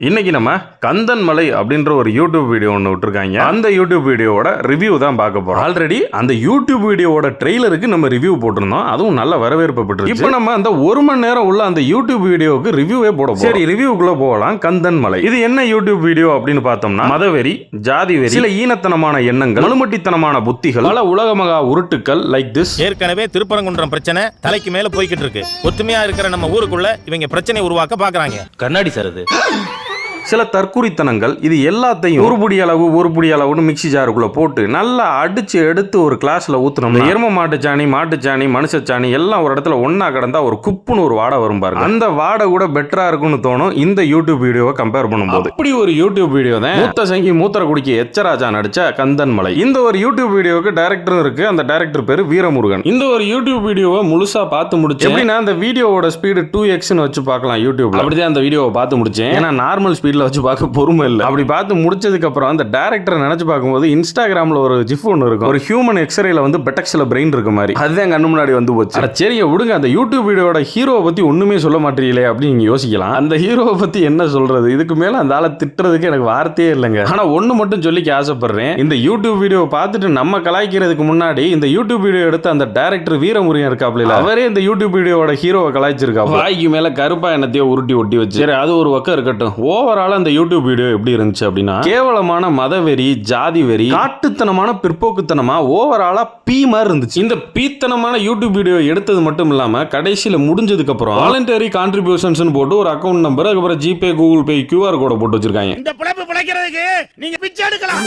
இன்னைக்கு நம்ம கந்தன் மலை அப்படின்ற ஒரு யூடியூப் வீடியோ ஒன்று விட்டுருக்காங்க. அந்த யூடியூப் வீடியோவோட ரிவ்யூ தான் பார்க்க போறோம். ஆல்ரெடி அந்த யூடியூப் வீடியோவோட ட்ரெய்லருக்கு நம்ம ரிவ்யூ போட்டிருந்தோம். அதுவும் நல்ல வரவேற்பு பெற்று. இப்போ நம்ம அந்த 1 மணி நேரம் உள்ள அந்த யூடியூப் வீடியோவுக்கு ரிவ்யூவே போட போறோம். சரி, ரிவ்யூக்குள்ள போகலாம். கந்தன் மலை இது என்ன யூடியூப் வீடியோ அப்படின்னு பார்த்தோம்னா, மதவெறி, ஜாதி வெறி, சில ஈனத்தனமான எண்ணங்கள், மலுமட்டித்தனமான புத்திகள், பல உலகமகா உருட்டுக்கள் லைக் திஸ். ஏற்கனவே திருப்பரங்குன்றம் பிரச்சனை தலைக்கு மேல போய்கிட்டு இருக்கு. ஒத்துமையா இருக்கிற நம்ம ஊருக்குள்ள இவங்க பிரச்சனை உருவாக்க பாக்குறாங்க. கண்ணாடி சார் அது. சில தற்குறித்தனங்கள், இது எல்லாத்தையும் ஒரு புடி அளவுன்னு மிக்சி ஜாருக்குள்ள போட்டு நல்லா அடிச்சு எடுத்து ஒரு கிளாஸ்ல ஊத்துனோம். எரும மாட்டுச்சாணி, மாட்டுச்சாணி, மனுஷச்சாணி எல்லாம் ஒரு இடத்துல ஒன்னா கடந்தா ஒரு குப்புன்னு ஒரு வாடை வரும் பாருங்க. அந்த வாடை கூட பெட்டரா இருக்கும்னு தோணும் இந்த யூடியூப் வீடியோவை கம்பேர் பண்ணும்போது. அப்படி ஒரு யூடியூப் வீடியோ தான் மூத்த சங்கி மூத்தர குடிக்க எச்சராஜா நடிச்ச கந்தன் மலை. இந்த ஒரு யூடியூப் வீடியோவுக்கு டைரக்டரும் இருக்கு. அந்த டைரக்டர் பேரு வீரமுருகன். இந்த ஒரு யூடியூப் வீடியோவை முழுசா பார்த்து முடிச்சு எப்படின்னா அந்த வீடியோவோட ஸ்பீடு 2x வச்சு பார்க்கலாம் யூடியூப்ல. அப்படிதான் அந்த வீடியோவை பார்த்து முடிச்சேன். ஏன்னா நார்மல் ஸ்பீட் வச்சு பார்க்க பொறுமை இல்லை. அப்படி பார்த்து முடிச்சதுக்கு அப்புறம் அந்த டைரக்டரை நினைச்சு பார்க்கும்போது இன்ஸ்டாகிராம்ல ஒரு ஜிஃப் ஒன்று இருக்கும். ஒரு ஹியூமன் எக்ஸ்ரேல வந்து பெட்டக்ஸ்ல பிரெயின் இருக்க மாதிரி. அதுதான் கண்ணு முன்னாடி வந்து போச்சு. சரி விடுங்க, அந்த யூடியூப் வீடியோட ஹீரோவை பத்தி ஒண்ணுமே சொல்ல மாட்டீங்களே அப்படின்னு நீங்க யோசிக்கலாம். அந்த ஹீரோவை பத்தி என்ன சொல்றது? இதுக்கு மேல அந்த ஆளை திட்டுறதுக்கு எனக்கு வார்த்தையே இல்லைங்க. ஆனா ஒண்ணு மட்டும் சொல்லிக்க ஆசைப்படுறேன். இந்த யூடியூப் வீடியோவை பார்த்துட்டு நம்ம கலாய்க்கிறதுக்கு முன்னாடி இந்த யூடியூப் வீடியோ எடுத்த அந்த டைரக்டர் வீரமுருகன் இருக்காப்ல, அவரே இந்த யூடியூப் வீடியோட ஹீரோவை கலாய்ச்சிருக்கா. வாய்க்கு மேல கருப்பா எண்ணத்தையோ உருட்டி ஒட்டி வச்சு. சரி, அது ஒரு பக்கம் இருக்கட்டும். ஓவரால் அந்த யூடியூப் வீடியோ எப்படி இருந்துச்சு அப்படின்னா, கேவலமான மதவெறி, ஜாதி வெறி, காட்டுத்தனமான பிற்போக்குத்தனமா ஓவராலா பீ மாதிரி இருந்துச்சு. இந்த பீத்தனமான யூடியூப் வீடியோ எடுத்தது மட்டும் இல்லாம கடைசியில முடிஞ்சதுக்கு அப்புறம் வாலண்டரி கான்ட்ரிபியூஷன்ஸ் போட்டு ஒரு அக்கவுண்ட் நம்பர், அதுக்கப்புறம் ஜிபே, கூகுள் பே, QR கோட போட்டு வச்சிருக்காங்க. இந்த பிழைப்பு பிழைக்கிறதுக்கு நீங்க பிச்சை எடுக்கலாம்.